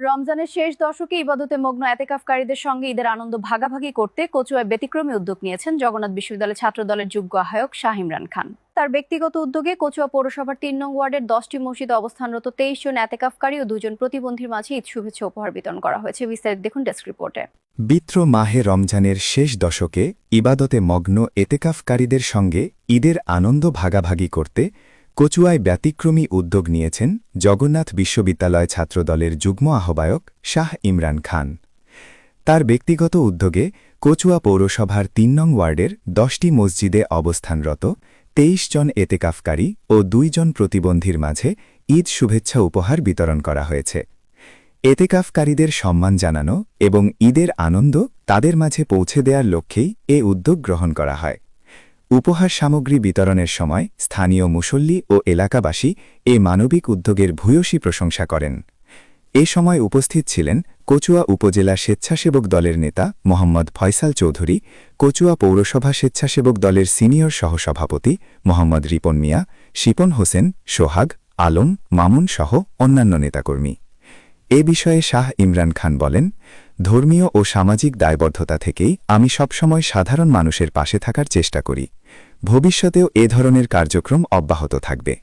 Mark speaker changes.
Speaker 1: রমজানের শেষ দশকে ইবাদতে মগ্ন এতেকাফকারীদের সঙ্গে ঈদের আনন্দ ভাগাভাগি করতে কচুয়ায় ব্যতিক্রমী উদ্যোগ নিয়েছেন জগন্নাথ বিশ্ববিদ্যালয় ছাত্রদলের যুগ্ম আহ্বায়ক শাহ ইমরান খান। তার ব্যক্তিগত উদ্যোগে কচুয়া পৌরসভার ৩ নং ওয়ার্ডের 10টি মসজিদে অবস্থানরত 23 জন এতেকাফকারী ও 2 জন প্রতিবন্ধীর মাঝে ঈদ শুভেচ্ছা উপহার বিতরণ করা হয়েছে। বিস্তারিত দেখুন ডেস্ক রিপোর্টে।
Speaker 2: বিত্র মাহে রমজানের শেষ দশকে ইবাদতে মগ্ন এতেকাফকারীদের সঙ্গে ঈদের আনন্দ ভাগাভাগি করতে কচুয়ায় ব্যতিক্রমী উদ্যোগ নিয়েছেন জগন্নাথ বিশ্ববিদ্যালয় ছাত্রদলের যুগ্ম আহ্বায়ক শাহ ইমরান খান। তার ব্যক্তিগত উদ্যোগে কচুয়া পৌরসভার ৩ নং ওয়ার্ডের 10টি মসজিদে অবস্থানরত 23 জন এতেকাফকারী ও 2 জন প্রতিবন্ধীর মাঝে ঈদ শুভেচ্ছা উপহার বিতরণ করা হয়েছে। এতেকাফকারীদের সম্মান জানানো এবং ঈদের আনন্দ তাদের মাঝে পৌঁছে দেওয়ার লক্ষ্যেই এ উদ্যোগ গ্রহণ করা হয়। উপহার সামগ্রী বিতরণের সময় স্থানীয় মুসল্লি ও এলাকাবাসী এ মানবিক উদ্যোগের ভূয়সী প্রশংসা করেন। এ সময় উপস্থিত ছিলেন কচুয়া উপজেলা স্বেচ্ছাসেবক দলের নেতা মোহাম্মদ ফয়সাল চৌধুরী, কচুয়া পৌরসভা স্বেচ্ছাসেবক দলের সিনিয়র সহসভাপতি মোহাম্মদ রিপন মিয়া, শিপন হোসেন, সোহাগ, আলম, মামুন সহ অন্যান্য নেতাকর্মী। এ বিষয়ে শাহ ইমরান খান বলেন, ধর্মীয় ও সামাজিক দায়বদ্ধতা থেকেই আমি সবসময় সাধারণ মানুষের পাশে থাকার চেষ্টা করি। ভবিষ্যতেও এ ধরনের কার্যক্রম অব্যাহত থাকবে।